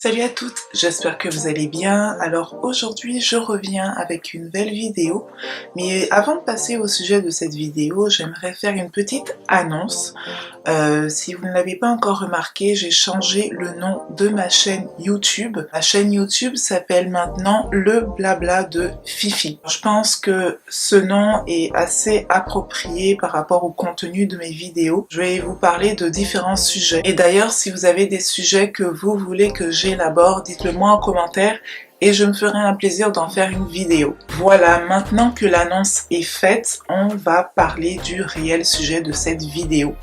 Salut à toutes, j'espère que vous allez bien. Alors aujourd'hui je reviens avec une nouvelle vidéo, mais avant de passer au sujet de cette vidéo, j'aimerais faire une petite annonce. Si vous ne l'avez pas encore remarqué, j'ai changé le nom de ma chaîne YouTube. Ma chaîne YouTube s'appelle maintenant Le Blabla de Fifi. Je pense que ce nom est assez approprié par rapport au contenu de mes vidéos. Je vais vous parler de différents sujets. Et d'ailleurs, si vous avez des sujets que vous voulez que j'élabore, dites-le moi en commentaire et je me ferai un plaisir d'en faire une vidéo. Voilà, maintenant que l'annonce est faite, on va parler du réel sujet de cette vidéo.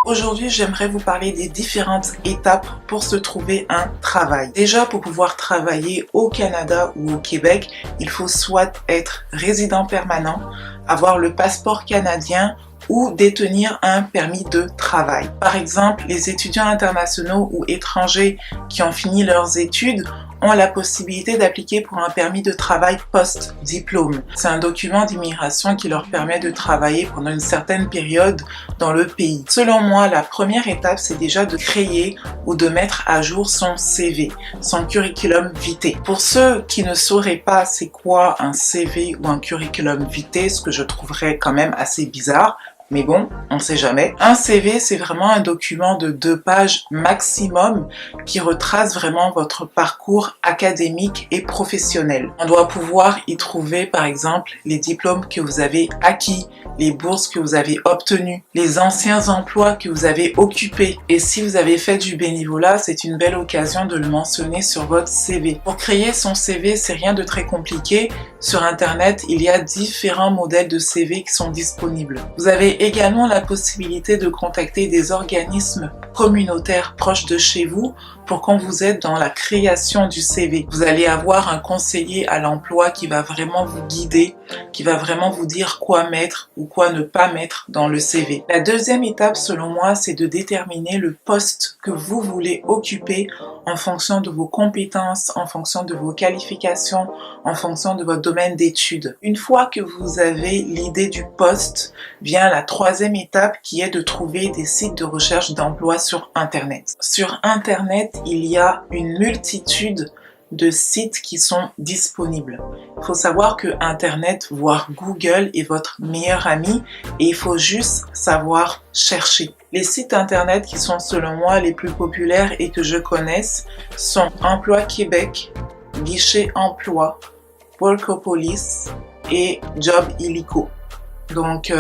Aujourd'hui, j'aimerais vous parler des différentes étapes pour se trouver un travail. Déjà, pour pouvoir travailler au Canada ou au Québec, il faut soit être résident permanent, avoir le passeport canadien ou détenir un permis de travail. Par exemple, les étudiants internationaux ou étrangers qui ont fini leurs études ont la possibilité d'appliquer pour un permis de travail post-diplôme. C'est un document d'immigration qui leur permet de travailler pendant une certaine période dans le pays. Selon moi, la première étape, c'est déjà de créer ou de mettre à jour son CV, son curriculum vitae. Pour ceux qui ne sauraient pas c'est quoi un CV ou un curriculum vitae, ce que je trouverais quand même assez bizarre, mais bon, on sait jamais. Un CV, c'est vraiment un document de 2 pages maximum qui retrace vraiment votre parcours académique et professionnel. On doit pouvoir y trouver par exemple les diplômes que vous avez acquis, les bourses que vous avez obtenues, les anciens emplois que vous avez occupés. Et si vous avez fait du bénévolat, c'est une belle occasion de le mentionner sur votre CV. Pour créer son CV, c'est rien de très compliqué. Sur Internet, il y a différents modèles de CV qui sont disponibles. Vous avez également la possibilité de contacter des organismes communautaires proches de chez vous pour quand vous êtes dans la création du CV. Vous allez avoir un conseiller à l'emploi qui va vraiment vous guider, qui va vraiment vous dire quoi mettre ou quoi ne pas mettre dans le CV. La deuxième étape, selon moi, c'est de déterminer le poste que vous voulez occuper en fonction de vos compétences, en fonction de vos qualifications, en fonction de votre domaine d'études. Une fois que vous avez l'idée du poste, vient la troisième étape qui est de trouver des sites de recherche d'emploi sur Internet. Sur Internet, il y a une multitude de sites qui sont disponibles. Il faut savoir que Internet, voire Google, est votre meilleur ami et il faut juste savoir chercher. Les sites Internet qui sont selon moi les plus populaires et que je connaisse sont Emploi Québec, Guichet Emploi, Workopolis et Job Illico. Donc,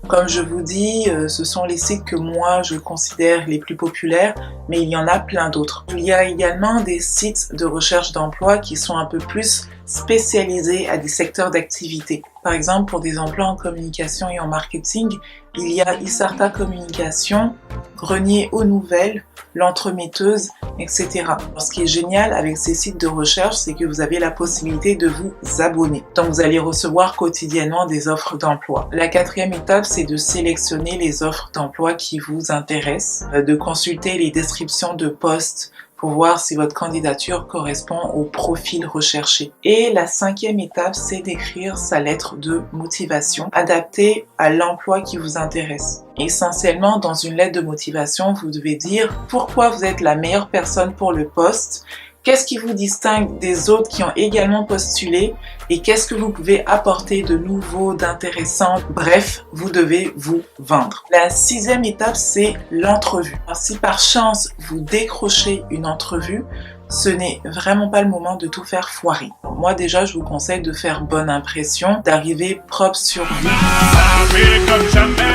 comme je vous dis, ce sont les sites que moi je considère les plus populaires, mais il y en a plein d'autres. Il y a également des sites de recherche d'emploi qui sont un peu plus spécialisés à des secteurs d'activité. Par exemple, pour des emplois en communication et en marketing, il y a Isarta Communication, Grenier aux Nouvelles, L'Entremetteuse, etc. Alors, ce qui est génial avec ces sites de recherche, c'est que vous avez la possibilité de vous abonner. Donc, vous allez recevoir quotidiennement des offres d'emploi. La quatrième étape, c'est de sélectionner les offres d'emploi qui vous intéressent, de consulter les descriptions de postes pour voir si votre candidature correspond au profil recherché. Et la cinquième étape, c'est d'écrire sa lettre de motivation adaptée à l'emploi qui vous intéresse. Essentiellement, dans une lettre de motivation, vous devez dire pourquoi vous êtes la meilleure personne pour le poste, qu'est-ce qui vous distingue des autres qui ont également postulé et qu'est-ce que vous pouvez apporter de nouveau, d'intéressant. Bref, vous devez vous vendre. La sixième étape, c'est l'entrevue. Alors, si par chance vous décrochez une entrevue, ce n'est vraiment pas le moment de tout faire foirer. Moi déjà, je vous conseille de faire bonne impression, d'arriver propre sur vous,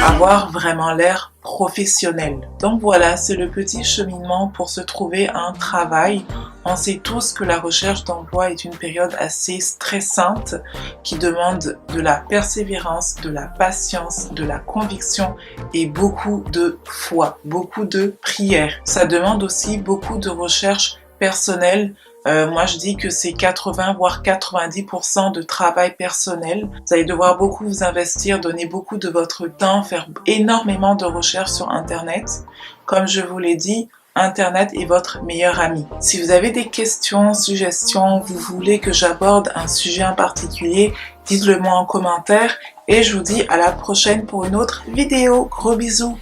avoir vraiment l'air professionnel. Donc voilà, c'est le petit cheminement pour se trouver un travail. On sait tous que la recherche d'emploi est une période assez stressante qui demande de la persévérance, de la patience, de la conviction et beaucoup de foi, beaucoup de prière. Ça demande aussi beaucoup de recherche personnelle. Moi je dis que c'est 80 voire 90% de travail personnel. Vous allez devoir beaucoup vous investir, donner beaucoup de votre temps, faire énormément de recherches sur Internet. Comme je vous l'ai dit, Internet est votre meilleur ami. Si vous avez des questions, suggestions, vous voulez que j'aborde un sujet en particulier, dites-le moi en commentaire et je vous dis à la prochaine pour une autre vidéo. Gros bisous!